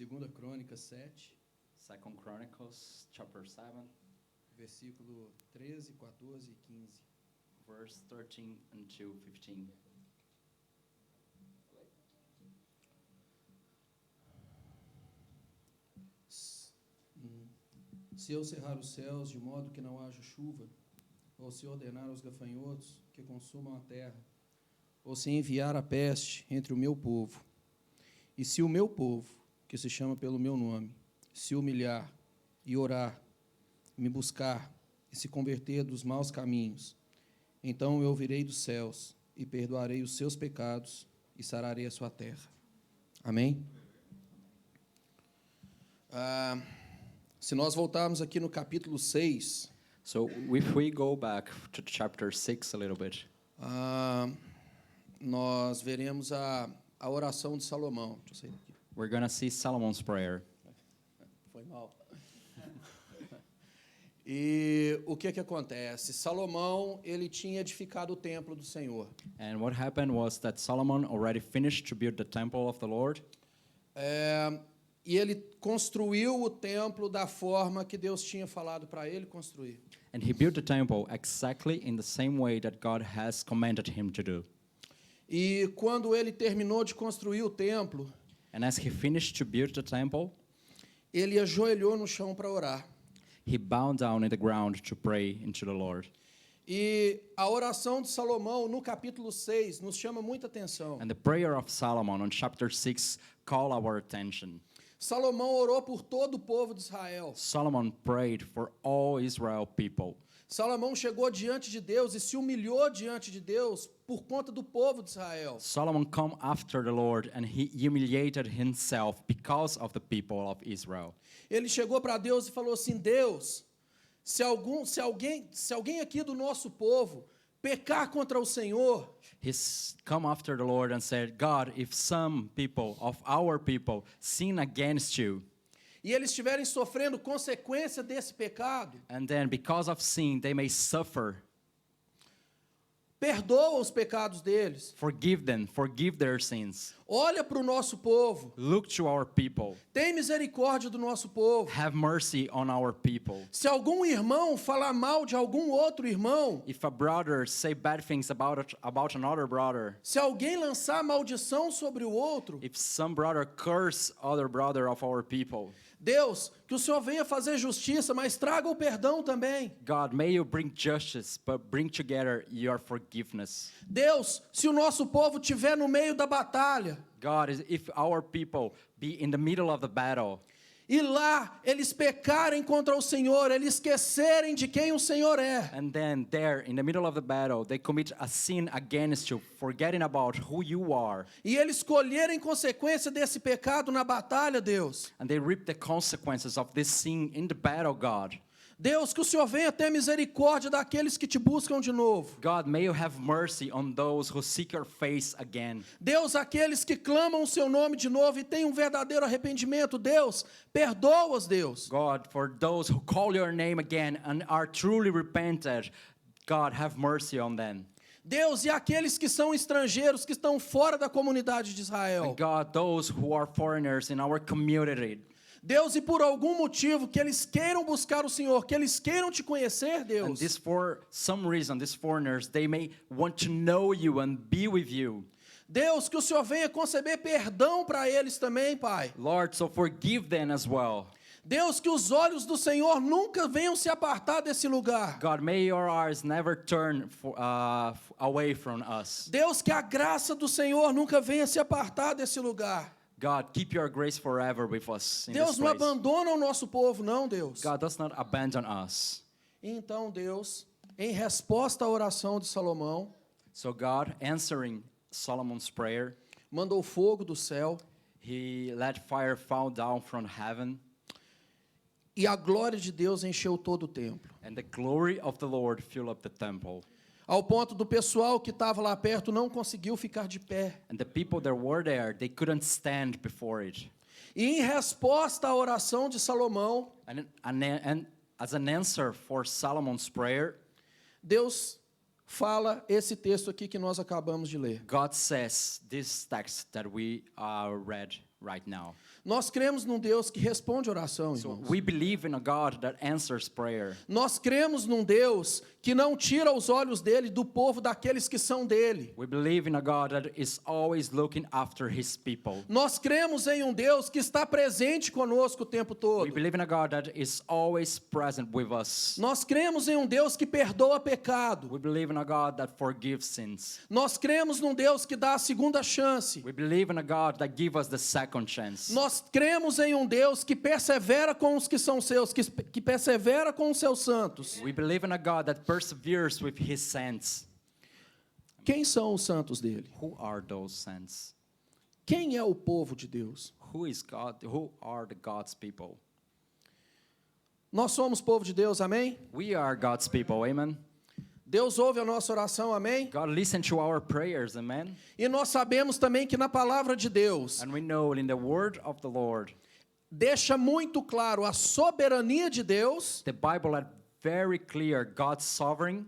Segunda Crônica 7, Second Chronicles chapter 7, versículo 13, 14 e 15. verse 13 and to 15. Se eu cerrar os céus de modo que não haja chuva, ou se ordenar aos gafanhotos que consumam a terra, ou se enviar a peste entre o meu povo, e se o meu povo, que se chama pelo meu nome, se humilhar e orar, me buscar e se converter dos maus caminhos, então eu ouvirei dos céus e perdoarei os seus pecados e sararei a sua terra. Amém? Se nós voltarmos aqui no capítulo 6, So if we go back to chapter 6 a little bit, nós veremos a oração de Salomão. Deixa eu sair daqui. we're going to see Solomon's prayer. Foi mal. E o que acontece? Salomão, ele tinha edificado o templo do Senhor. And what happened was that Solomon already finished to build the temple of the Lord. E ele construiu o templo da forma que Deus tinha falado para ele construir. And he built the temple exactly in the same way that God has commanded him to do. E quando ele terminou de construir o templo, And as he finished to build the temple, ele ajoelhou no chão para orar. he bowed down in the ground to pray into the Lord. E a oração de Salomão no capítulo 6 nos chama muita atenção. And the prayer of Solomon on chapter 6 call our attention. Salomão orou por todo o povo de Israel. Solomon prayed for all Israel people. Salomão chegou diante de Deus e se humilhou diante de Deus por conta do povo de Israel. Solomon come after the Lord and he humiliated himself because of the people of Israel. Ele chegou para Deus e falou assim: Deus, se alguém aqui do nosso povo pecar contra o Senhor, He's come after the Lord and said, God, if some people of our people sin against you, e eles estiverem sofrendo consequência desse pecado, and then because of sin they may suffer, perdoa os pecados deles. forgive them, forgive their sins. Olha para o nosso povo. Look to our people. Tem misericórdia do nosso povo. Have mercy on our people. Se algum irmão falar mal de algum outro irmão, If a brother say bad things about another brother, se alguém lançar maldição sobre o outro, if some brother curse other brother of our people, Deus, que o Senhor venha fazer justiça, mas traga o perdão também. God, may you bring justice, but bring together your forgiveness. Deus, se o nosso povo estiver no meio da batalha, God, if our people be in the middle of the battle, e lá eles pecarem contra o Senhor, eles esquecerem de quem o Senhor é, and then there in the middle of the battle, they commit a sin against you, forgetting about who you are, e eles colherem consequência desse pecado na batalha, Deus. and they reap the consequences of this sin in the battle, God. Deus, que o Senhor venha ter misericórdia daqueles que te buscam de novo. God, may you have mercy on those who seek your face again. Deus, aqueles que clamam o seu nome de novo e têm um verdadeiro arrependimento, Deus, perdoa-os, Deus. God, for those who call your name again and are truly repented, God, have mercy on them. Deus, e aqueles que são estrangeiros, que estão fora da comunidade de Israel. And God, those who are foreigners in our community, Deus, e por algum motivo que eles queiram buscar o Senhor, que eles queiram te conhecer, and Deus. this for some reason, these foreigners, they may want to know you and be with you. Deus, que o Senhor venha conceber perdão para eles também, Pai. Lord, so forgive them as well. Deus, que os olhos do Senhor nunca venham se apartar desse lugar. God, may your eyes never turn away from us. Deus, que a graça do Senhor nunca venha se apartar desse lugar. God, keep your grace forever with us in Deus this não place. abandona o nosso povo, não, Deus. God does not abandon us. Então, Deus, em resposta à oração de Salomão, So God, answering Solomon's prayer, mandou fogo do céu, he let fire fall down from heaven, e a glória de Deus encheu todo o templo. and the glory of the Lord filled up the temple. Ao ponto do pessoal que estava lá perto não conseguiu ficar de pé. And the people that were there, they couldn't stand before it. E em resposta à oração de Salomão, And as an answer for Solomon's prayer, Deus fala esse texto aqui que nós acabamos de ler. God says this text that we read right now. Nós cremos num Deus que responde oração, So irmãos. we believe in a God that answers prayer. Nós cremos num Deus que não tira os olhos dele do povo daqueles que são dele. We believe in a God that is always looking after his people. Nós cremos em um Deus que está presente conosco o tempo We todo. believe in a God that is always present with us. Nós cremos em um Deus que perdoa pecado. We believe in a God that forgives sins. Nós cremos num Deus que dá a segunda chance. We believe in a God that gives us the second chance. Nós cremos em um Deus que persevera com os que são seus, que persevera com os seus santos. We believe in a God that perseveres with his saints. Quem são os santos dele? Who are those saints? Quem é o povo de Deus? Who is God? Who are the God's people? Nós somos povo de Deus, amém? We are God's people, amen. Deus ouve a nossa oração, amém? God listens to our prayers, amen. E nós sabemos também que na palavra de Deus And we know in the word of the Lord, deixa muito claro a soberania de Deus the Bible is very clear God's sovereign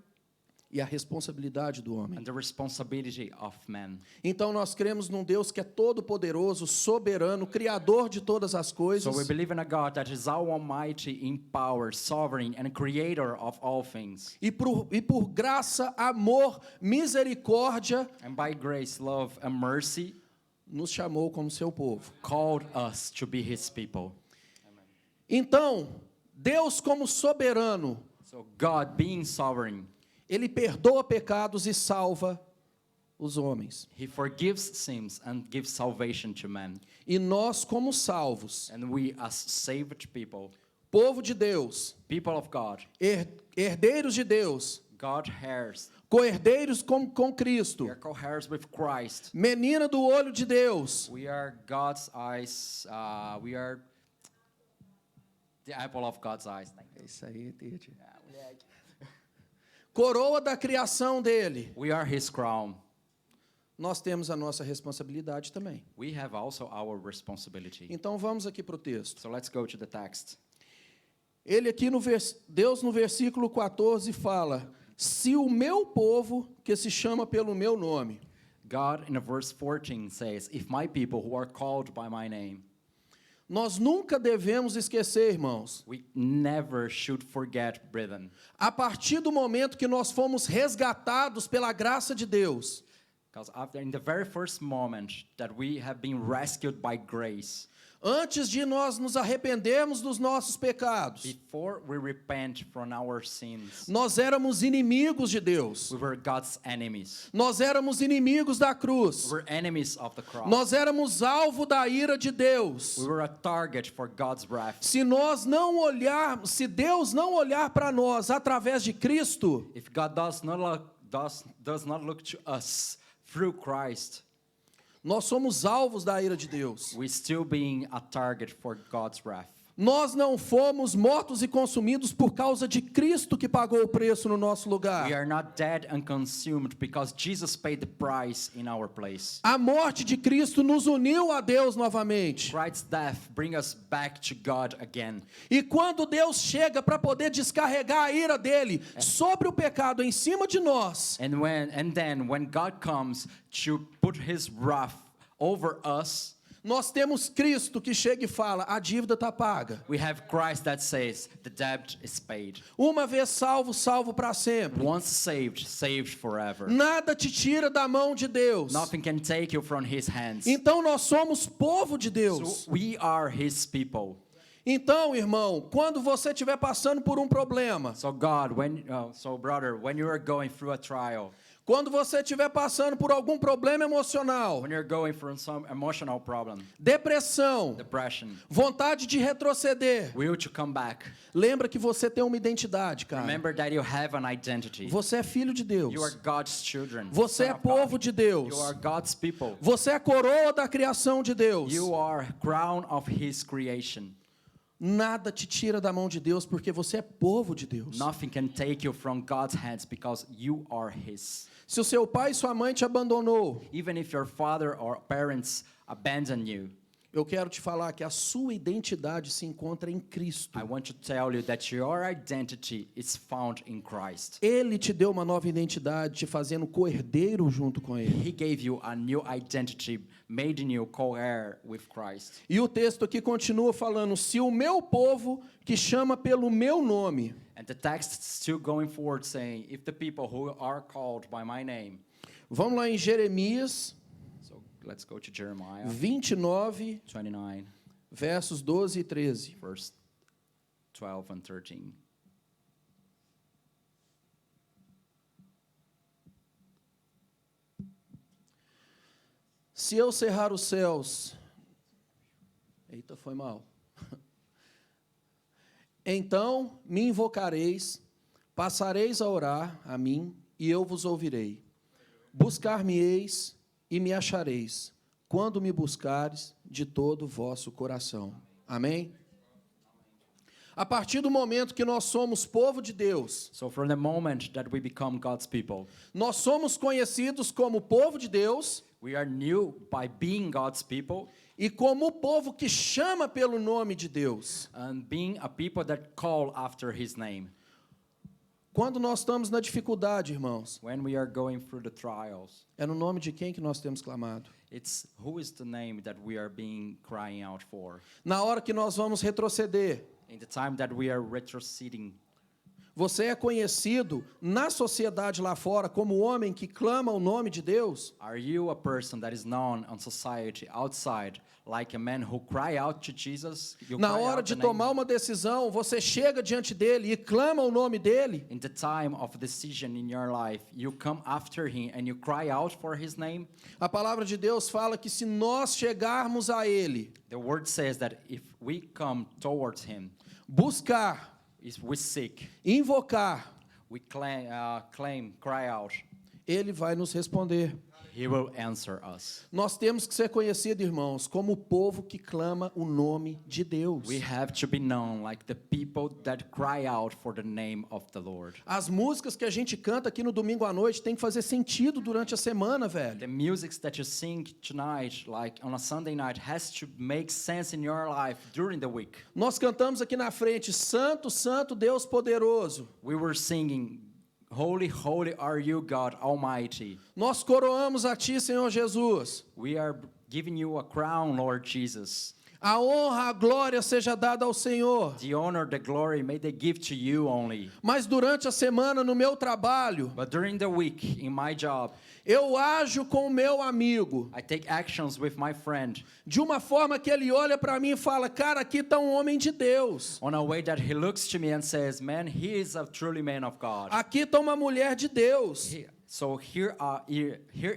e a responsabilidade do homem. and the responsibility of man. Então nós cremos num Deus que é todo poderoso, soberano, criador de todas as So coisas. we believe in a God that is almighty in power, sovereign and creator of all things. E por graça, amor, misericórdia, And by grace, love and mercy nos chamou como seu povo. called us to be his people. Então, Deus como soberano, So God being sovereign, Ele perdoa pecados e salva os homens. he forgives sins and gives salvation to man. E nós como salvos, And we as saved people, povo de Deus, people of God, herdeiros de Deus, God heirs, co-herdeiros com Cristo, we are co-heirs with Christ. menina do olho de Deus, We are God's eyes, we are the apple of God's eyes. é isso aí, Tite. Coroa da criação dele. We are his crown. Nós temos a nossa responsabilidade também. We have also our responsibility. Então vamos aqui para o texto. So let's go to the text. Ele aqui Deus no versículo 14 fala: se o meu povo, que se chama pelo meu nome. God in verse 14 says, if my people who are called by my name. Nós nunca devemos esquecer, irmãos, We never should forget, brethren. a partir do momento que nós fomos resgatados pela graça de Deus, Because in the very first moment that we have been rescued by grace, antes de nós nos arrependermos dos nossos pecados, before we repent from our sins, nós éramos inimigos de Deus. we were God's enemies. Nós éramos inimigos da cruz. We were enemies of the cross. Nós éramos alvo da ira de Deus. We were a target for God's wrath. Se nós não olharmos, se Deus não olhar para nós através de Cristo, If God does not look to us through Christ, nós somos alvos da ira de Deus. we still being a target for God's wrath. Nós não fomos mortos e consumidos por causa de Cristo que pagou o preço no nosso lugar. We are not dead and consumed because Jesus paid the price in our place. A morte de Cristo nos uniu a Deus novamente. Christ's death brings us back to God again. E quando Deus chega para poder descarregar a ira dele sobre o pecado em cima de nós, And then when God comes to put his wrath over us, nós temos Cristo que chega e fala: a dívida está paga. we have Christ that says the debt is paid. Uma vez salvo, salvo para sempre. Once saved, saved forever. Nada te tira da mão de Deus. Nothing can take you from his hands. Então nós somos povo de Deus. So we are his people. Então, irmão, quando você estiver passando por um problema, So God, brother, when you are going through a trial, quando você estiver passando por algum problema emocional, when you're going through some emotional problem, depressão, depression, vontade de retroceder, will to come back, lembra que você tem uma identidade, cara. remember that you have an identity. Você é filho de Deus. You are God's children. Você son é of God. povo de Deus. You are God's people. Você é coroa da criação de Deus. You are crown of his creation. Nada te tira da mão de Deus porque você é povo de Deus. Nothing can take you from God's hands because you are his. Se o seu pai e sua mãe te abandonou, Even if your father or parents abandon you, Eu quero te falar que a sua identidade se encontra em Cristo. I want to tell you that your identity is found in Christ. Ele te deu uma nova identidade, te fazendo co-herdeiro junto com Ele. He gave you a new identity, made you co-heir with Christ. E o texto aqui continua falando, se o meu povo, que chama pelo meu nome. And the text is still going forward saying, if the people who are called by my name. Vamos lá em Jeremias So let's go to Jeremiah 29, 29, versos 12 e 13. verse 12 and 13. Se eu cerrar os céus... Eita, foi mal. Então me invocareis, passareis a orar a mim, e eu vos ouvirei. Buscar-me-eis e me achareis, quando me buscares de todo o vosso coração. Amém? A partir do momento que nós somos povo de Deus, So from the moment that we become God's people, nós somos conhecidos como povo de Deus we are new by being God's people e como o povo que chama pelo nome de Deus. and being a people that call after His name. Quando nós estamos na dificuldade, irmãos, When we are going through the trials, é no nome de quem que nós temos clamado? it's who is the name that we are being crying out for. Na hora que nós vamos retroceder, In the time that we are retroceding, você é conhecido na sociedade lá fora como o homem que clama o nome de Deus? are you a person that is known on society outside like a man who cry out to Jesus? You Na cry hora out de the name. tomar uma decisão, você chega diante dele e clama o nome dele? In the time of decision in your life, you come after Him and you cry out for His name. A palavra de Deus fala que se nós chegarmos a ele, The word says that if we come towards Him, buscar, if we seek, invocar, we cry out, ele vai nos responder. He will answer us. Nós temos que ser conhecidos, irmãos, como o povo que clama o nome de Deus. We have to be known like the people that cry out for the name of the Lord. As músicas que a gente canta aqui no domingo à noite tem que fazer sentido durante a semana, velho. The music that you sing tonight, like on a Sunday night, has to make sense in your life during the week. Nós cantamos aqui na frente, Santo, Santo, Deus poderoso. We were singing, Holy, holy are you, God Almighty. Nós coroamos a Ti, Senhor Jesus. We are giving you a crown, Lord Jesus. A honra, a glória seja dada ao Senhor. The honor, the glory, may they give to you only. Mas durante a semana, no meu trabalho, But during the week, in my job, eu ajo com o meu amigo I take actions with my friend de uma forma que ele olha para mim e fala, cara, aqui está um homem de Deus. on a way that he looks to me and says, man, he is a truly man of God. Aqui está uma mulher de Deus. So here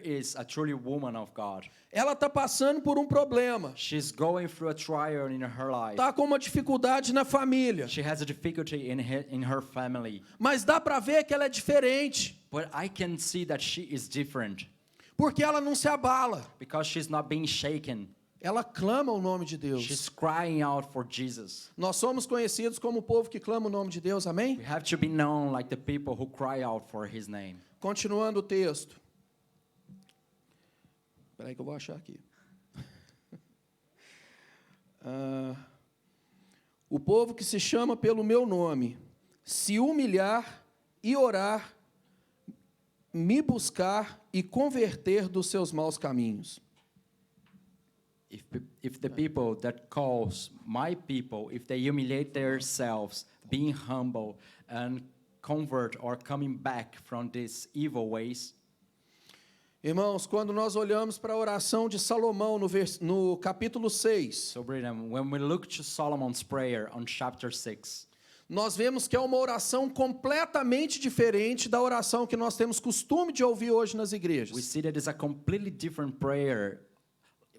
is a truly woman of God. Ela está passando por um problema. She's going through a trial in her life. Está com uma dificuldade na família. She has a difficulty in her family. Mas dá para ver que ela é diferente. But I can see that she is different Porque ela não se abala. because she's not being shaken. Ela clama o nome de Deus. She's crying out for Jesus. Nós somos conhecidos como o povo que clama o nome de Deus, amém? We have to be known like the people who cry out for His name. Continuando o texto. Espera aí que eu vou achar aqui. O povo que se chama pelo meu nome, se humilhar e orar, me buscar e converter dos seus maus caminhos. If the people that calls my people, if they humiliate themselves, being humble and convert or coming back from these evil ways. Irmãos, quando nós olhamos para a oração de Salomão no capítulo 6, So, Brigham, when we look to Solomon's prayer on chapter 6, nós vemos que é uma oração completamente diferente da oração que nós temos costume de ouvir hoje nas we igrejas. see that it's a completely different prayer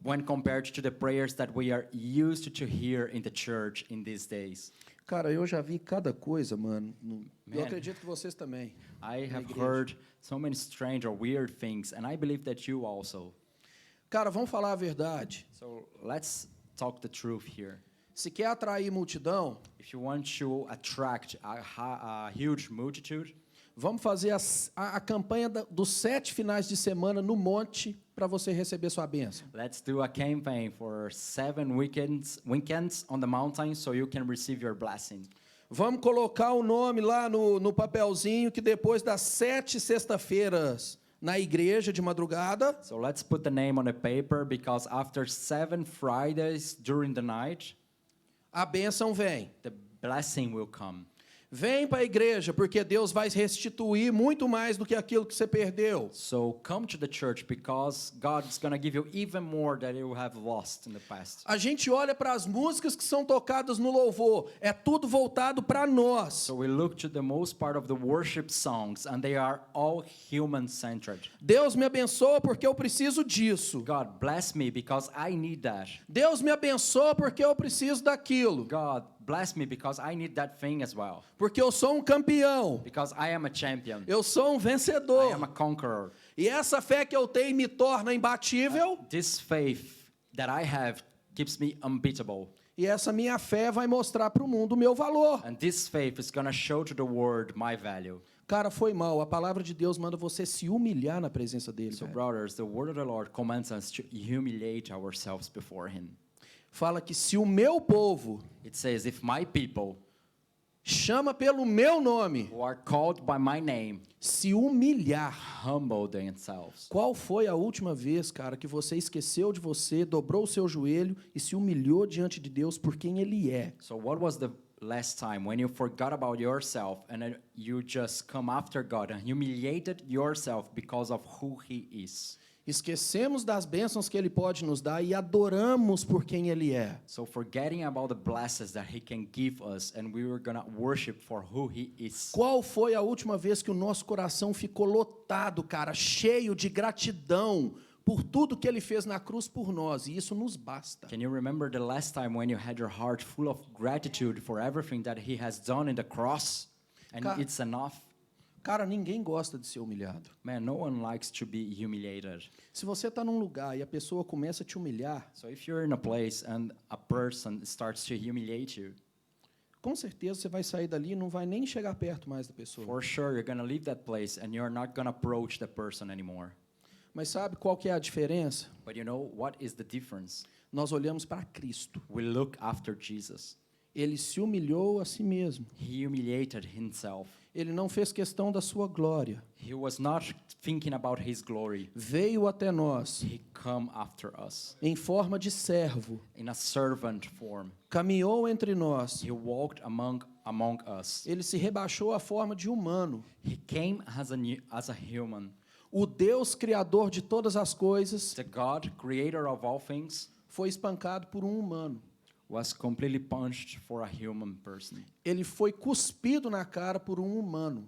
when compared to the prayers that we are used to hear in the church in these days. Cara, eu já vi cada coisa, mano. Eu Man. acredito que vocês também. I have igreja. heard so many strange or weird things, and I believe that you also. Cara, vamos falar a verdade. So let's talk the truth here. Se quer atrair multidão, If you want to attract a huge multitude, Vamos fazer a campanha dos 7 finais de semana no monte para você receber sua bênção. Let's do a campaign for 7 weekends on the mountain so you can receive your blessing. Vamos colocar o nome lá no papelzinho que depois das 7 sexta-feiras na igreja de madrugada, So let's put the name on the paper because after 7 Fridays during the night, a bênção vem. the blessing will come. Vem para a igreja, porque Deus vai restituir muito mais do que aquilo que você perdeu. So come to the church because God is going to give you even more than you have lost in the past. A gente olha para as músicas que são tocadas no louvor, é tudo voltado para nós. So we look to the most part of the worship songs and they are all human-centered. Deus me abençoa porque eu preciso disso. God bless me because I need that. Deus me abençoa porque eu preciso daquilo. God bless me because I need that thing as well. Porque eu sou um campeão. Because I am a champion. Eu sou um I vencedor. am a conqueror. E essa fé que eu tenho me torna imbatível. This faith that I have keeps me unbeatable. E essa minha fé vai mostrar para o mundo o meu valor. And this faith is going to show to the world my value. Cara, foi mal. A palavra de Deus manda você se humilhar na presença dele. So velho. brothers, the word of the Lord commands us to humiliate ourselves before him. Fala que se o meu povo It says, if my people chama pelo meu nome, who are called by my name se humilhar. humble themselves. Qual foi a última vez, cara, que você esqueceu de você, dobrou o seu joelho e se humilhou diante de Deus por quem Ele é? So what was the last time when you forgot about yourself and then you just come after God and humiliated yourself because of who he is? Esquecemos das bênçãos que Ele pode nos dar e adoramos por quem Ele é. So forgetting about the blessings that he can give us and we were going to worship for who he is. Qual foi a última vez que o nosso coração ficou lotado, cara, cheio de gratidão por tudo que Ele fez na cruz por nós? E isso nos basta. Can you remember the last time when you had your heart full of gratitude for everything that he has done in the cross? And it's enough? Cara, ninguém gosta de ser humilhado. Man, no one likes to be humiliated. Se você está num lugar e a pessoa começa a te humilhar, So if you're in a place and a person starts to humiliate you, com certeza você vai sair dali e não vai nem chegar perto mais da pessoa. for sure you're going to leave that place and you're not going to approach the person anymore. Mas sabe qual que é a diferença? But you know what is the difference? Nós olhamos para Cristo. We look after Jesus. Ele se humilhou a si mesmo. He humiliated himself. Ele não fez questão da sua glória. He was not thinking about his glory. Veio até nós He come after us em forma de servo. in a servant form. Caminhou entre nós. He walked among us. Ele se rebaixou à forma de humano. He came as a human. O Deus criador de todas as coisas The God, creator of all things, foi espancado por um humano. was completely punched for a human person. Ele foi cuspido na cara por um humano.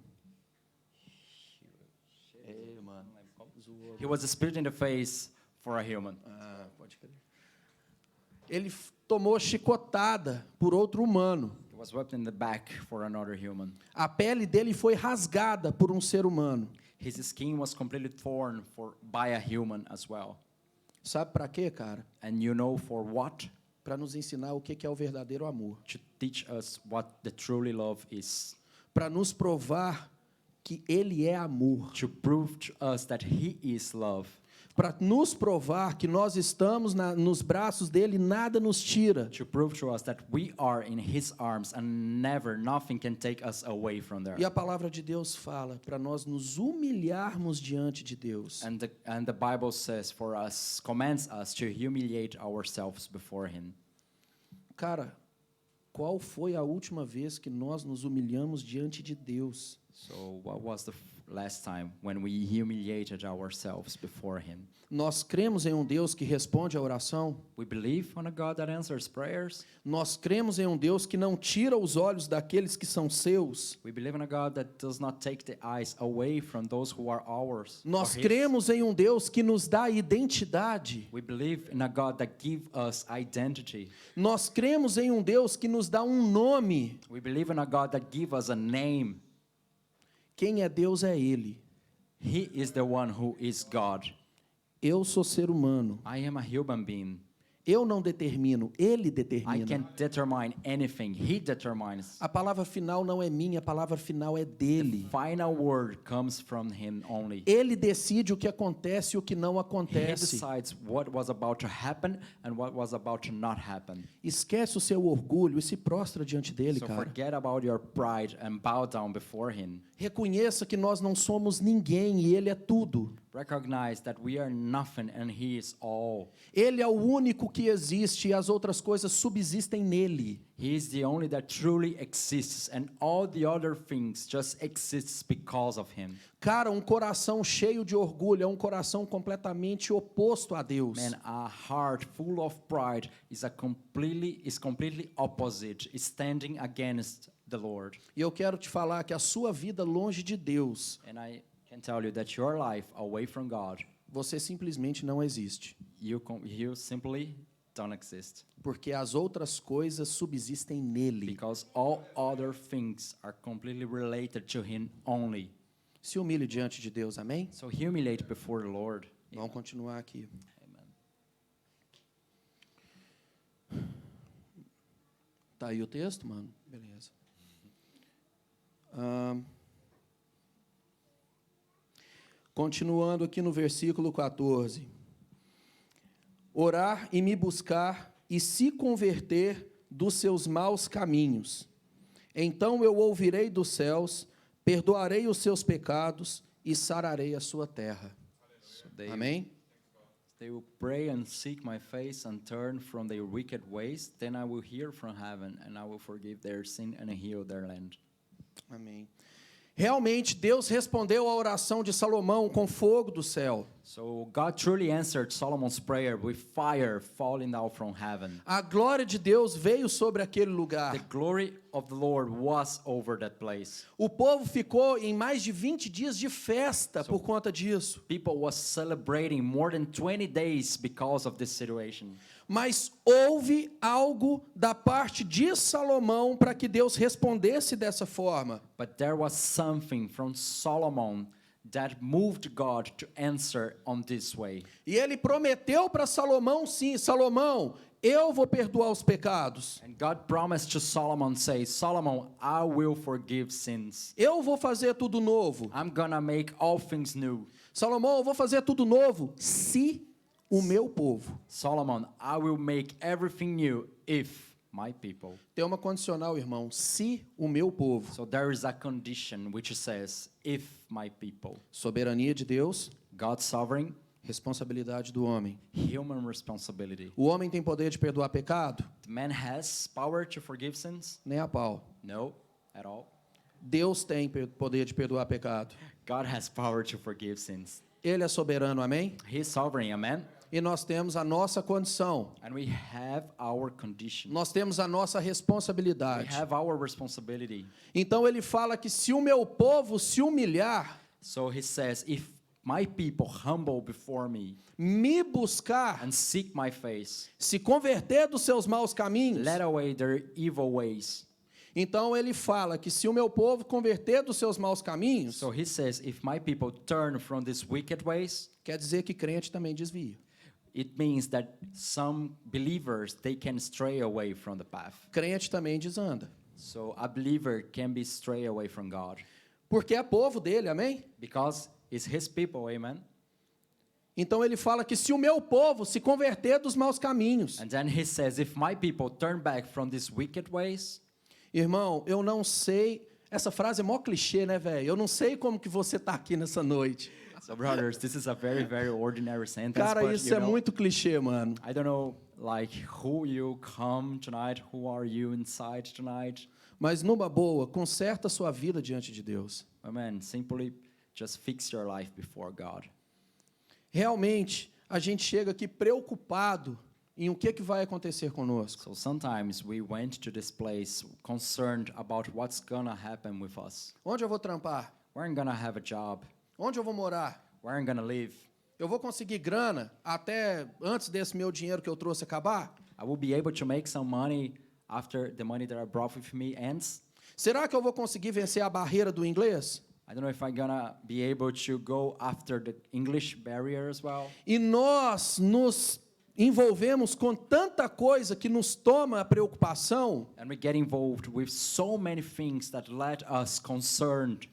He was spit in the face for a human. Pode crer. Ele tomou chicotada por outro humano. He was whipped in the back for another human. A pele dele foi rasgada por um ser humano. His skin was completely torn by a human as well. Sabe para quê, cara? And you know for what? Para nos ensinar o que é o verdadeiro amor. To teach us what the truly love is. Para nos provar que Ele é amor. To prove to us that he is love. Para nos provar que nós estamos nos braços dele, nada nos tira. To prove to us that we are in his arms and nothing can take us away from there. E a palavra de Deus fala para nós nos humilharmos diante de Deus. And the Bible says for us, commands us to humiliate ourselves before him. Cara, qual foi a última vez que nós nos humilhamos diante de Deus? So what was the last time when we humiliated ourselves before him? Nós cremos em um Deus que responde à oração? We believe on a God that answers prayers. Nós cremos em um Deus que não tira os olhos daqueles que são seus? We believe in a God that does not take the eyes away from those who are ours. Nós or his. cremos em um Deus que nos dá identidade? We believe in a God that gives us identity. Nós cremos em um Deus que nos dá um nome? We believe in a God that gives us a name. Quem é Deus é Ele. He is the one who is God. Eu sou ser humano. I am a human being. Eu não determino, Ele I determina. can't determine anything. He determines. A palavra final não é minha, a palavra final é dele. Final word comes from him only. Ele decide o que acontece e o que não He acontece. decides what was about to happen and what was about to not happen. Esquece o seu orgulho e se prostra diante dele, So cara. forget about your pride and bow down before him. Reconheça que nós não somos ninguém e ele é tudo. Recognize that we are nothing and he is all. Ele é o único que existe e as outras coisas subsistem nele. He is the only that truly exists and all the other things just exists because of him. Cara, um coração cheio de orgulho é um coração completamente oposto a Deus. Man, a heart full of pride is completely opposite, is standing against the Lord. E eu quero te falar que a sua vida longe de Deus, And I can tell you that your life away from God, você simplesmente não existe. you simply don't exist. Porque as outras coisas subsistem nele. Because all other things are completely related to him only. Se humilhe diante de Deus, amém? So humiliate before the Lord. Vamos continuar aqui. Amen. Tá aí o texto, mano? Beleza. Continuando aqui no versículo 14. Orar e me buscar e se converter dos seus maus caminhos. Então eu ouvirei dos céus, perdoarei os seus pecados e sararei a sua terra. So they, Amém? they will pray and seek my face and turn from their wicked ways. Then I will hear from heaven and I will forgive their sin and heal their land. Amém. Realmente, Deus respondeu à oração de Salomão com fogo do céu. So God truly answered Solomon's prayer with fire falling down from heaven. A glória de Deus veio sobre aquele lugar. The glory of the Lord was over that place. O povo ficou em mais de 20 dias de festa por conta disso. People was celebrating more than 20 days because of this situation. Mas houve algo da parte de Salomão para que Deus respondesse dessa forma. But there was something from Solomon that moved God to answer on this way. E ele prometeu para Salomão, sim, Salomão, eu vou perdoar os pecados. And God promised to Solomon, say, Solomon, I will forgive sins. Eu vou fazer tudo novo. I'm gonna make all things new. Salomão, eu vou fazer tudo novo se o meu povo. Solomon, I will make everything new if my people. Tem uma condicional, irmão, se o meu povo. So there is a condition which says, if my people. Soberania de Deus, God's sovereign, responsabilidade do homem. human responsibility. O homem tem poder de perdoar pecado? The man has power to forgive sins? Nem a pau. No, at all. Deus tem poder de perdoar pecado. God has power to forgive sins. Ele é soberano, amém? He is sovereign, amen? E nós temos a nossa condição. And we have our condition. Nós temos a nossa We responsabilidade. have our responsibility. Então ele fala que se o meu povo se humilhar, So he says, if my people humble before me me buscar, and seek my face, se converter dos seus maus caminhos, let away their evil ways. então ele fala que se o meu povo converter dos seus maus caminhos, So he says, if my people turn from these wicked ways, quer dizer que crente também desvia. it means that some believers, they can stray away from the path. Crente também desanda. So a believer can be stray away from God Porque é povo dele, amém? because it's his people, amen? Então ele fala que se o meu povo se converter dos maus caminhos, And then he says, if my people turn back from these wicked ways, irmão, eu não sei, essa frase é mó clichê, né, velho? Eu não sei como que você tá aqui nessa noite. so brothers, this is a very, very ordinary sentence, Cara, but isso you é know, muito clichê, mano. I don't know, like, who you come tonight, who are you inside tonight? Mas numa boa, conserta a sua vida diante de Deus. Amen. Simply just fix your life before God. Realmente, a gente chega aqui preocupado em o que vai acontecer conosco. So sometimes we went to this place concerned about what's gonna happen with us. Onde eu vou trampar? Where I'm gonna have a job? Onde eu vou morar? Where I'm gonna live? Eu vou conseguir grana até antes desse meu dinheiro que eu trouxe acabar? I will be able to make some money after the money that I brought with me ends. Será que eu vou conseguir vencer a barreira do inglês? I don't know if I'm gonna be able to go after the English barrier as well. E nós nos envolvemos com tanta coisa que nos toma a preocupação, and we get involved with so many things that let us concerned.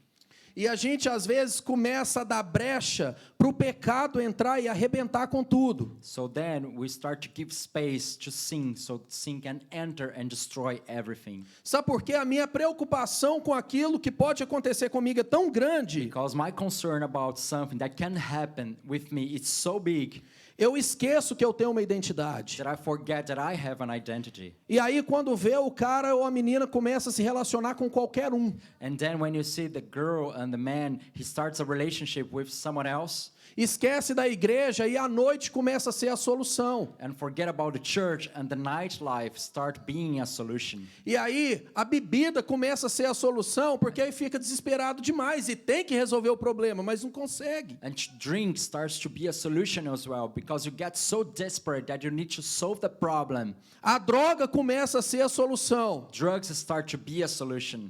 e a gente às vezes começa a dar brecha para o pecado entrar e arrebentar com tudo. So then we start to give space to sin, so sin can enter and destroy everything. Sabe por quê? A minha preocupação com aquilo que pode acontecer comigo é tão grande, Because my concern about something that can happen with me is so big eu esqueço que eu tenho uma identidade. that I forget that I have an identity. E aí quando vê o cara ou a menina começa a se relacionar com qualquer um. And then when you see the girl and the man, he starts a relationship with someone else Esquece da igreja e à noite começa a ser a solução. and forget about the church, and the nightlife start being a solution. E aí a bebida começa a ser a solução, porque aí fica desesperado demais e tem que resolver o problema, mas não consegue. And drink starts to be a solution as well, because you get so desperate that you need to solve the problem. A droga começa a ser a solução. Drugs start to be a solution.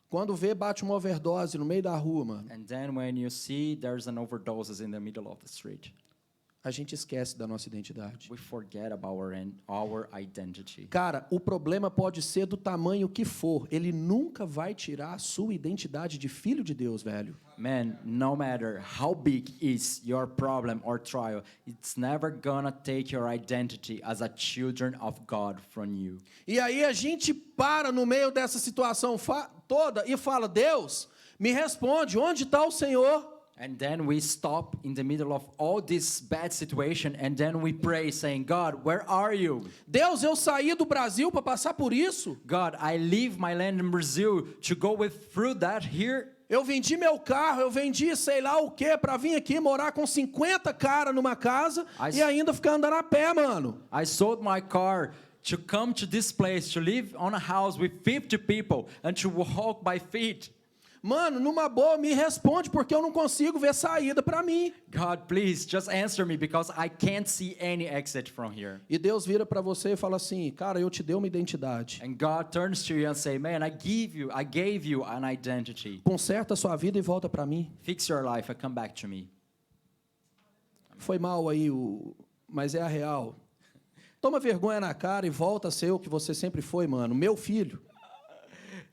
Quando vê, bate uma overdose no meio da rua, mano. And then when you see there's an overdose in the middle of the street, A gente esquece da nossa identidade. we forget about our identity. Cara, o problema pode ser do tamanho que for, ele nunca vai tirar a sua identidade de filho de Deus, velho. Man, no matter how big is your problem or trial, it's never gonna take your identity as a children of God from you. E aí a gente para no meio dessa situação toda e fala: Deus, me responde, onde está o Senhor? And then we stop in the middle of all this bad situation, and then we pray saying, God, where are you? Deus, eu saí do Brasil para passar por isso. God, I leave my land in Brazil to go through that here. Eu vendi meu carro, eu vendi sei lá o que para vir aqui morar com 50 caras numa casa e ainda ficar andando a pé, mano. I sold my car to come to this place, to live on a house with 50 people and to walk by feet. Mano, numa boa, me responde, porque eu não consigo ver saída para mim. God, please, just answer me because I can't see any exit from here. E Deus vira para você e fala assim: cara, eu te dei uma identidade. And God turns to you and say, man, I gave you an identity. Conserta a sua vida e volta para mim. Fix your life and come back to me. Foi mal aí, mas é a real. Toma vergonha na cara e volta a ser o que você sempre foi, mano. Meu filho.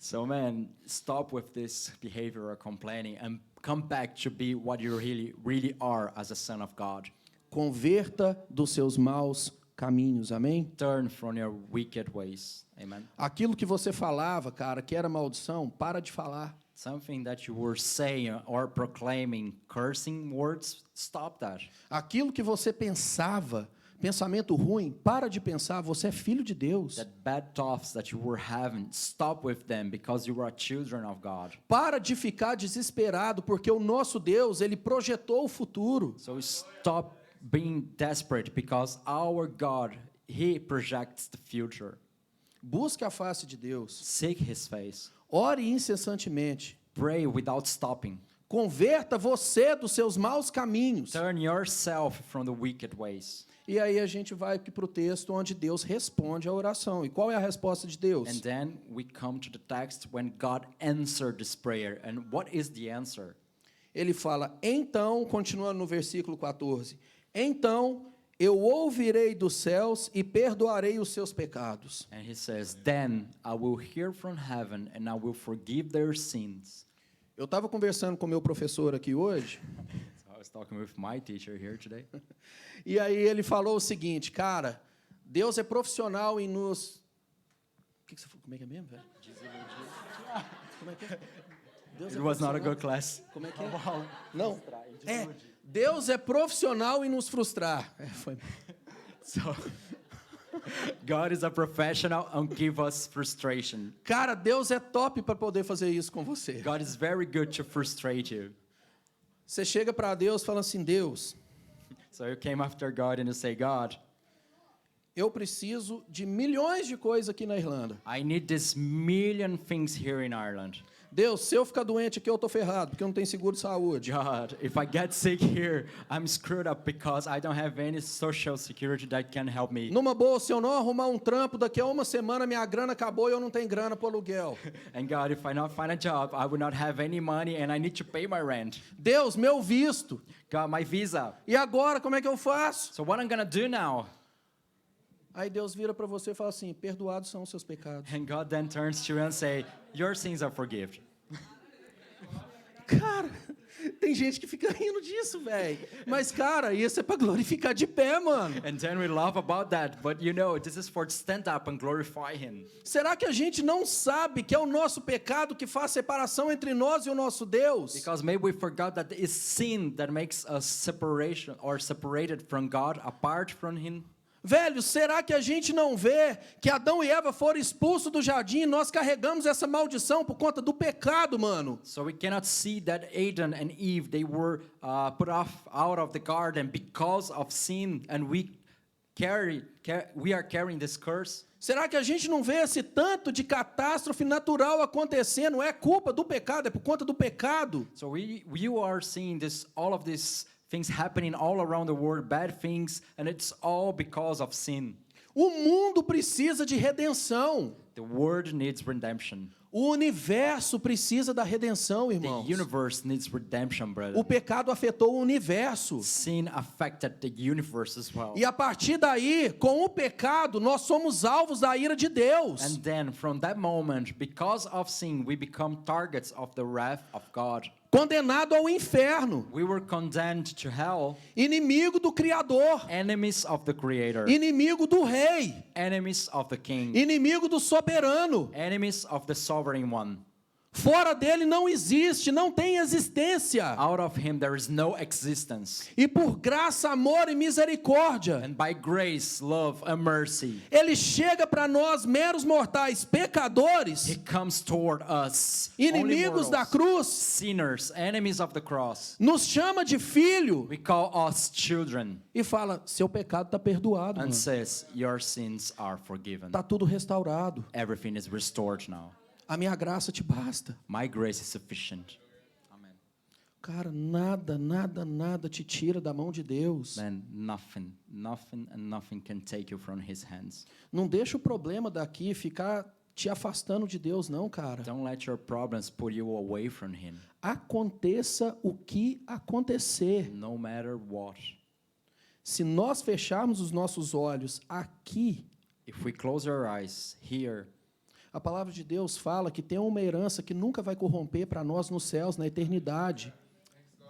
So man, stop with this behavior or complaining and come back to be what you really are as a son of God. Converta dos seus maus caminhos, amém? Turn from your wicked ways. Amen. Aquilo que você falava, cara, que era maldição, para de falar. Something that you were saying or proclaiming, cursing words, stop that. Aquilo que você pensava, pensamento ruim, para de pensar, você é filho de Deus. That bad thoughts that you were having, stop with them because you are children of God. Para de ficar desesperado, porque o nosso Deus, ele projetou o futuro. So stop being desperate because our God, He projects the future. Busque a face de Deus. Seek His face. Ore incessantemente. Pray without stopping. Converta você dos seus maus caminhos. Turn yourself from the wicked ways. E aí a gente vai para o texto onde Deus responde à oração. E qual é a resposta de Deus? And then we come to the text when God answered this prayer. And what is the answer? Ele fala, então, continuando no versículo 14, então eu ouvirei dos céus e perdoarei os seus pecados. And he says, then I will hear from heaven and I will forgive their sins. Eu estava conversando com meu professor aqui hoje, So I was talking with my teacher here today. e aí ele falou o seguinte, cara, Deus é profissional em nos... O que você falou? Como é que é mesmo, velho? Como é que é? Deus It was not a good class. Como é que é? Não. Deus é profissional em nos frustrar. Foi. So God is a professional and give us frustration. Cara, Deus é top para poder fazer isso com você. God is very good to frustrate you. Você chega para Deus e fala assim, Deus, So you came after God and you say, God, eu preciso de milhões de coisas aqui na Irlanda. I need this million things here in Ireland. Deus, se eu ficar doente aqui, eu tô ferrado, porque eu não tenho seguro de saúde. God, if I get sick here, I'm screwed up because I don't have any social security that can help me. Numa boa, se eu não arrumar um trampo, daqui a uma semana minha grana acabou e eu não tenho grana para aluguel. And God, if I not find a job, I will not have any money and I need to pay my rent. Deus, meu visto. God, my visa. E agora, como é que eu faço? So what I'm gonna do now? Aí Deus vira para você e fala assim: perdoados são os seus pecados. And God then turns to you and say, your sins are forgiven. Cara, tem gente que fica rindo disso, velho. Mas, cara, isso é para glorificar de pé, mano. And then we laugh about that, but you know, this is for stand up and glorify Him. Será que a gente não sabe que é o nosso pecado que faz separação entre nós e o nosso Deus? Because maybe we forgot that it's sin that makes us separation or separated from God, apart from Him. Velho, será que a gente não vê que Adão e Eva foram expulsos do jardim e nós carregamos essa maldição por conta do pecado, mano? So we cannot see that Adam and Eve, they were put out of the garden because of sin, and we are carrying this curse. Será que a gente não vê esse tanto de catástrofe natural acontecendo? Não é culpa do pecado, é por conta do pecado. So you are seeing all of these things happening all around the world, bad things, and it's all because of sin. O mundo precisa de redenção. The world needs redemption. O universo precisa da redenção, The irmãos. universe needs redemption, brother. O pecado afetou o universo. Sin affected the universe as well. E a partir daí, com o pecado, nós somos alvos da ira de Deus. And then from that moment, because of sin, we become targets of the wrath of God. Condenado ao inferno. We were condemned to hell, Inimigo do Criador. enemies of the Creator, Inimigo do Rei. enemies of the King, Inimigo do Soberano. enemies of the Sovereign One. Fora dele não existe, não tem existência. Out of Him there is no existence. E por graça, amor e misericórdia, And by grace, love, and mercy, ele chega para nós, meros mortais, pecadores, He comes toward us, only inimigos da mortals, cruz, sinners, enemies of the cross. nos chama de filho We call us children e fala: seu pecado está perdoado, and mano. says, your sins are forgiven. Está tudo restaurado. Everything is restored now. A minha graça te basta. My grace is sufficient. Amen. Cara, nada te tira da mão de Deus. Then nothing can take you from His hands. Não deixa o problema daqui ficar te afastando de Deus, não, cara. Don't let your problems put you away from Him, Aconteça o que acontecer. no matter what. Se nós fecharmos os nossos olhos aqui, If we close our eyes here, a palavra de Deus fala que tem uma herança que nunca vai corromper para nós nos céus, na eternidade.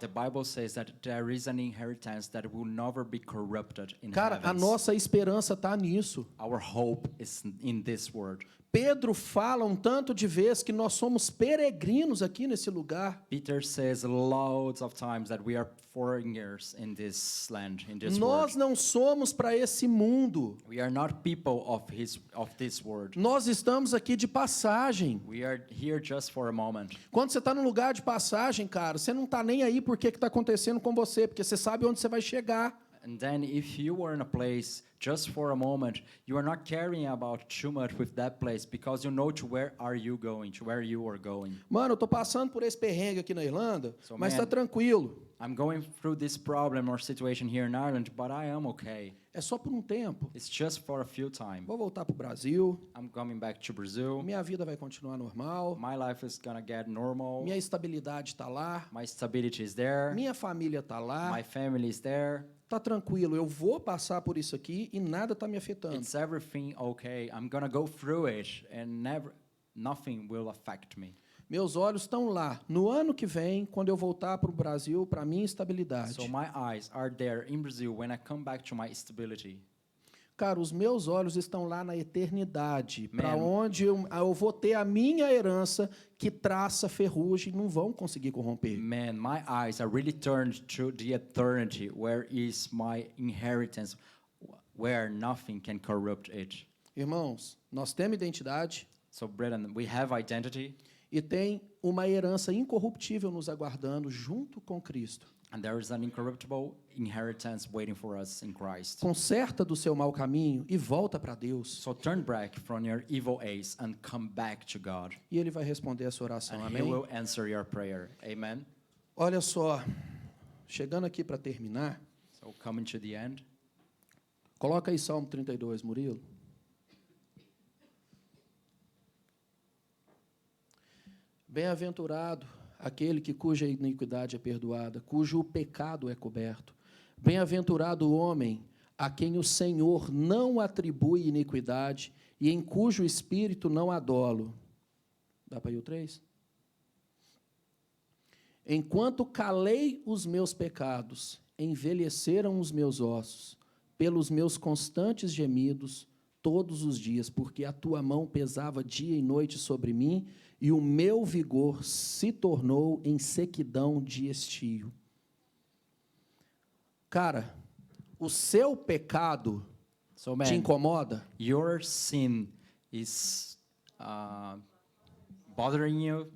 the Bible says that there is an inheritance that will never be corrupted in Cara, a heavens. nossa esperança está nisso. Our hope is in this word. Pedro fala um tanto de vezes que nós somos peregrinos aqui nesse lugar. Peter says loads of times that we are foreigners in this land, in this Nós world. não somos para esse mundo. We are not people of this world. Nós estamos aqui de passagem. We are here just for a moment. Quando você está num lugar de passagem, cara, você não está nem aí por que está acontecendo com você, porque você sabe onde você vai chegar. And then if you were in a place just for a moment, you are not caring about too much with that place because you know to where are you going, to where you are going. Mano, eu tô passando por esse perrengue aqui na Irlanda, So, mas man, está tranquilo. I'm going through this problem or situation here in Ireland, but I am okay. É só por um tempo. It's just for a few time. Vou voltar pro Brasil. I'm coming back to Brazil. Minha vida vai continuar normal. My life is gonna get normal. Minha estabilidade está lá. My stability is there. Minha família está lá. My family is there. Tá tranquilo. Eu vou passar por isso aqui e nada tá me afetando. It's everything okay. I'm gonna go through it and nothing will affect me. Meus olhos estão lá. No ano que vem, quando eu voltar para o Brasil, para minha estabilidade. So my eyes are there in Brazil when I come back to my stability. Cara, os meus olhos estão lá na eternidade, para Man. onde eu vou ter a minha herança que traça ferrugem, não vão conseguir corromper. Man, my eyes are really turned to the eternity, where is my inheritance, where nothing can corrupt it. Irmãos, nós temos identidade So, brethren, we have identity, e tem uma herança incorruptível nos aguardando junto com Cristo. and there is an incorruptible inheritance waiting for us in Christ. Conserta do seu mau caminho e volta para Deus. So turn back from your evil ways and come back to God, E Ele vai responder a sua oração, and He amém? will answer your prayer. Amen. Olha só, chegando aqui para terminar, So coming to the end. coloca aí Salmo 32, Murilo. Bem-aventurado aquele cuja iniquidade é perdoada, cujo pecado é coberto. Bem-aventurado o homem a quem o Senhor não atribui iniquidade e em cujo espírito não há dolo. Dá para ir o 3? Enquanto calei os meus pecados, envelheceram os meus ossos, pelos meus constantes gemidos, todos os dias, porque a tua mão pesava dia e noite sobre mim, e o meu vigor se tornou em sequidão de estio. Cara, o seu pecado So, te man, incomoda? your sin is bothering you.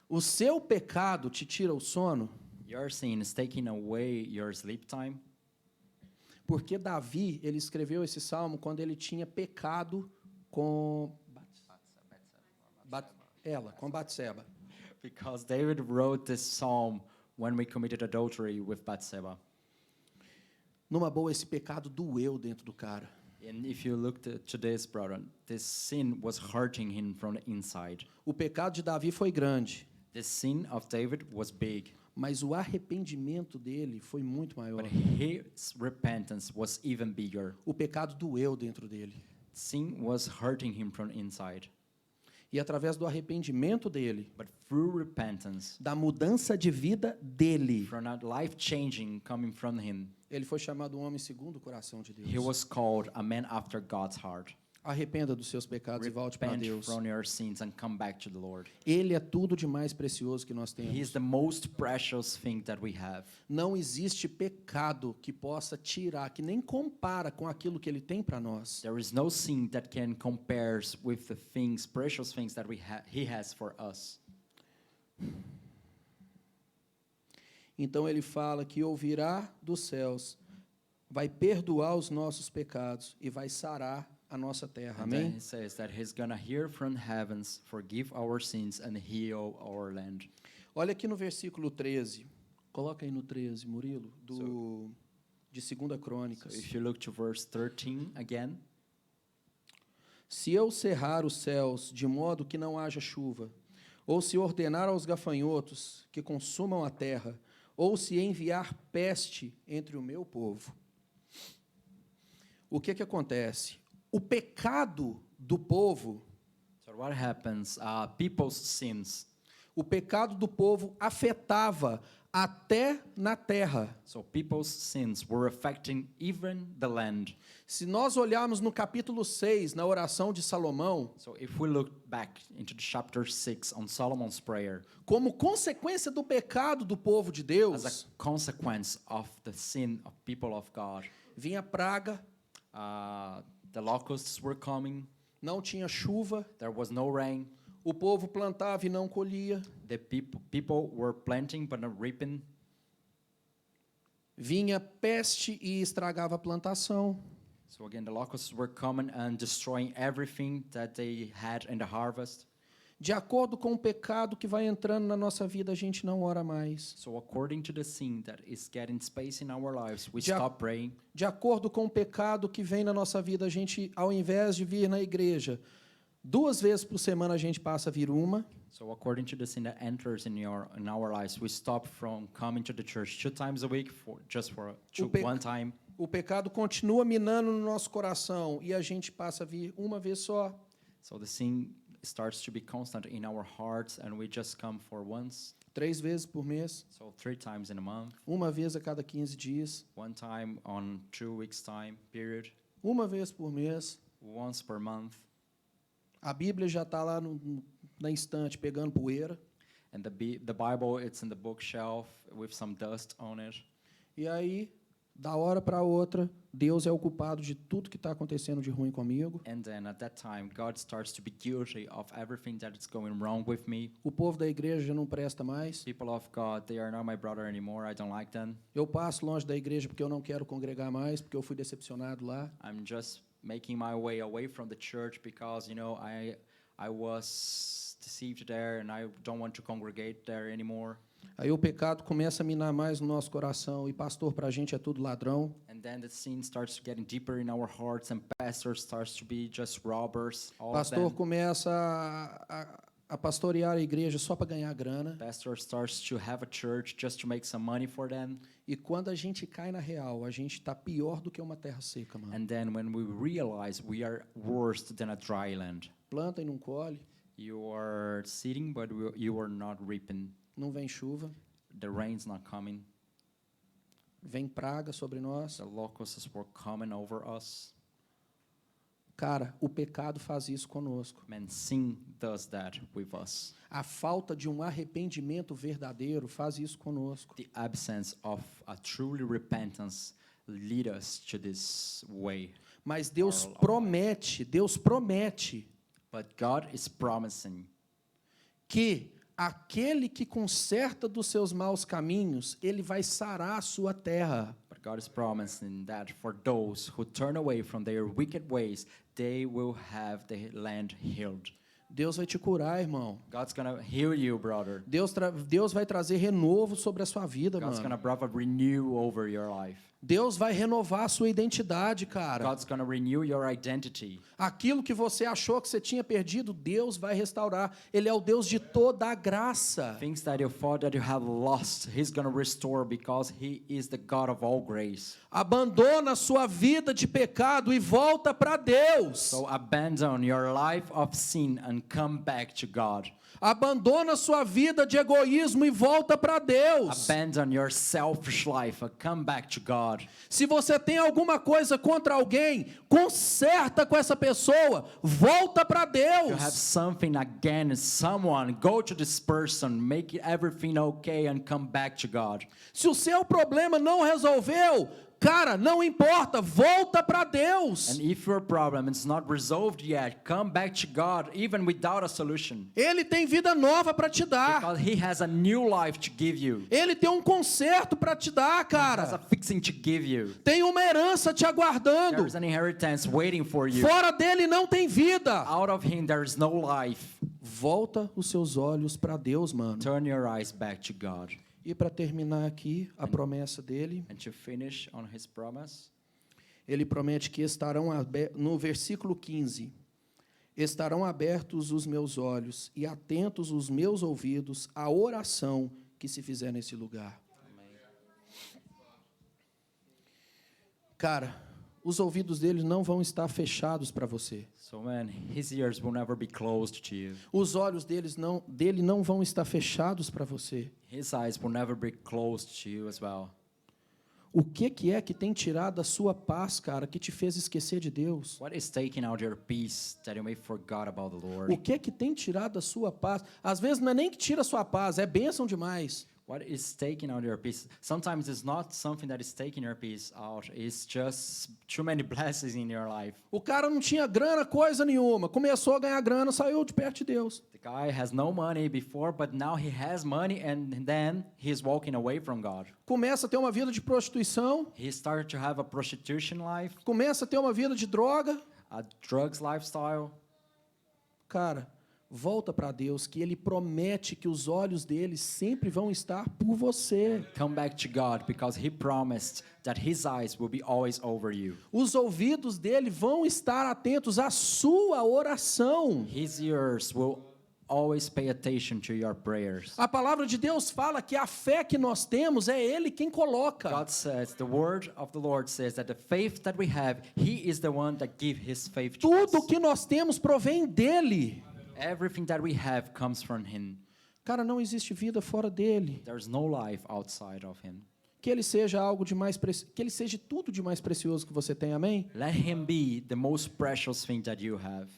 O seu pecado te tira o sono? Your sin is taking away your sleep time. Porque Davi, ele escreveu esse salmo quando ele tinha pecado com com Batseba. Because David wrote this psalm when we committed adultery with Bathsheba. Numa boa, esse pecado doeu dentro do cara. And if you look to this, brother, this sin was hurting him from the inside. O pecado de Davi foi grande, The sin of David was big, mas o arrependimento dele foi muito maior. but his repentance was even bigger. O pecado doeu dentro dele. Sin was hurting him from inside. E através do arrependimento dele, But through repentance, da mudança de vida dele, from a life changing coming from him, ele foi chamado um homem segundo o coração de Deus. he was called a man after God's heart. Arrependa dos seus pecados e volte para Repent Deus. from your sins and come back to the Lord. Ele é tudo de mais precioso que nós He is temos. the most precious thing that we have. Não existe pecado que possa tirar, que nem compara com aquilo que ele tem para nós. There is no sin that can compare with the things, precious things that He has for us. Então ele fala que ouvirá dos céus, vai perdoar os nossos pecados e vai sarar a nossa terra. And then Amém? He says that He's gonna hear from heavens, forgive our sins and heal our land. Olha aqui no versículo 13. Coloca aí no 13, Murilo, de 2 Crônicas. So if you look to verse 13 again, Se eu cerrar os céus de modo que não haja chuva, ou se ordenar aos gafanhotos que consumam a terra, ou se enviar peste entre o meu povo. O que acontece? O pecado do povo, so what happens? People's sins. o pecado do povo afetava até na terra. So people's sins were affecting even the land. Se nós olharmos no capítulo 6, na oração de Salomão, So if we look back into the chapter 6 on Solomon's prayer, como consequência do pecado do povo de as Deus, a consequence of the sin of people of God, vinha praga, the locusts were coming, não tinha chuva, there was no rain, o povo plantava e não colhia, the people were planting but not reaping, vinha peste e estragava a plantação. so again the locusts were coming and destroying everything that they had in the harvest. De acordo com o pecado que vai entrando na nossa vida, a gente não ora mais. So according to the sin that is getting space in our lives, we De ac- stop praying. De acordo com o pecado que vem na nossa vida, a gente, ao invés de vir na igreja 2 vezes por semana, a gente passa a vir uma. So according to the sin that enters in our lives, we stop from coming to the church 2 times a week for one time. O pecado continua minando no nosso coração e a gente passa a vir uma vez só. So the sin starts to be constant in our hearts, and we just come for once. 3 vezes por mês, So 3 times in a month, uma vez a cada 15 dias, one time on 2 weeks time period, uma vez por mês. once per month. A Bíblia já está lá na estante pegando poeira. And the Bible, it's in the bookshelf with some dust on it. E aí, da hora para outra, Deus é o culpado de tudo que está acontecendo de ruim comigo. And then at that time, God starts to be guilty of everything that is going wrong with me. O povo da igreja já não presta mais. People of God, they are not my brother anymore. I don't like them. Eu passo longe da igreja porque eu não quero congregar mais, porque eu fui decepcionado lá. I'm just making my way away from the church because, I was deceived there and I don't want to congregate there anymore. Aí o pecado começa a minar mais no nosso coração. E pastor, para a gente é tudo ladrão. And then the sin starts getting deeper in our hearts and pastor starts to be just robbers, all of Pastor them. começa a pastorear a igreja só para ganhar grana. Pastor starts to have a church just to make some money for them. E quando a gente cai na real, a gente está pior do que uma terra seca, mano. And then when we realize we are worse than a dry land. Planta e não colhe, You are seeding, but you are not reaping. não vem chuva, The rain's not coming. vem praga sobre nós. The locusts were coming over us. Cara, o pecado faz isso conosco. Man, sin does that with us. A falta de um arrependimento verdadeiro faz isso conosco. The absence of a truly repentance lead us to this way. Mas Deus promete But God is promising que aquele que conserta dos seus maus caminhos, ele vai sarar a sua terra. But God is promising that for those who turn away from their wicked ways, they will have the land healed. Deus vai te curar, irmão. God's gonna heal you, brother. Deus vai trazer renovo sobre a sua vida, God's mano. gonna bring a renew over your life. Deus vai renovar a sua identidade, cara. God's gonna renew your identity. Aquilo que você achou que você tinha perdido, Deus vai restaurar. Ele é o Deus de toda a graça. Things that you thought that you have lost, He's gonna restore because He is the God of all grace. Abandona a sua vida de pecado e volta para Deus. So abandon your life of sin and come back to God. Abandona a sua vida de egoísmo e volta para Deus. Abandon your selfish life and come back to God. Se você tem alguma coisa contra alguém, conserta com essa pessoa, volta para If you have Deus. something against someone, go to this person, make everything okay and come back to God. Se o seu problema não resolveu, cara, não importa, volta para Deus. And if your problem is not resolved yet, come back to God even without a solution. Ele tem vida nova para te dar. Because He has a new life to give you. Ele tem um conserto para te dar, He has cara. a fixing to give you. Tem uma herança te aguardando. There is an inheritance waiting for you. Fora dele não tem vida. Out of Him there is no life. Volta os seus olhos para Deus, mano. Turn your eyes back to God. E para terminar aqui, a promessa dele, And to finish on His promise, ele promete que estarão no versículo 15, estarão abertos os meus olhos e atentos os meus ouvidos à oração que se fizer nesse lugar. Cara, os ouvidos dele não vão estar fechados para você. so man, His ears will never be closed to you. Os olhos dele não vão estar fechados para você. His eyes will never be closed to you as well. O que é que tem tirado a sua paz, cara, que te fez esquecer de Deus? What is taking out your peace that you may forgot about the O Lord? que tem tirado a sua paz? Às vezes não é nem que tira a sua paz, é bênção demais. What is taking out your peace? Sometimes it's not something that is taking your peace out. It's just too many blessings in your life. O cara não tinha grana, coisa nenhuma. Começou a ganhar grana, saiu de perto de Deus. The guy has no money before, but now he has money, and then he's walking away from God. Começa a ter uma vida de prostituição, He started to have a prostitution life, começa a ter uma vida de droga. a drugs lifestyle. Cara, volta para Deus, que Ele promete que os olhos dele sempre vão estar por você. Come back to God because He promised that His eyes will be always over you. Os ouvidos dele vão estar atentos à sua oração. His ears will always pay attention to your prayers. A palavra de Deus fala que a fé que nós temos é Ele quem coloca. God says, the word of the Lord says that the faith that we have, He is the one that gives His faith to us. Tudo que nós temos provém dele. Everything that we have comes from Him. Cara, não existe vida fora dele. There's no life outside of Him. Que ele seja algo de mais que ele seja tudo de mais precioso que você tem, amém? Let Him be the most precious thing that you have.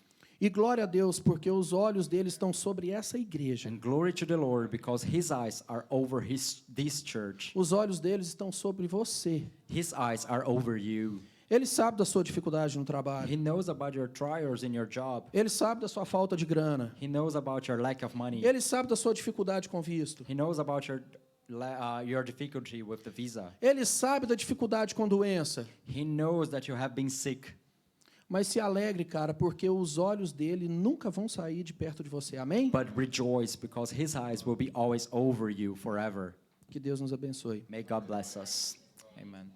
E glória a Deus, porque os olhos dele estão sobre essa igreja. And glory to the Lord because His eyes are over this church. Os olhos deles estão sobre você. His eyes are over you. Ele sabe da sua dificuldade no trabalho. He knows about your trials in your job. Ele sabe da sua falta de grana. He knows about your lack of money. Ele sabe da sua dificuldade com visto. He knows about your difficulty with the visa. Ele sabe da dificuldade com doença. He knows that you have been sick. Mas se alegre, cara, porque os olhos dele nunca vão sair de perto de você. Amém? But rejoice because His eyes will be always over you forever. Que Deus nos abençoe. May God bless us. Amen.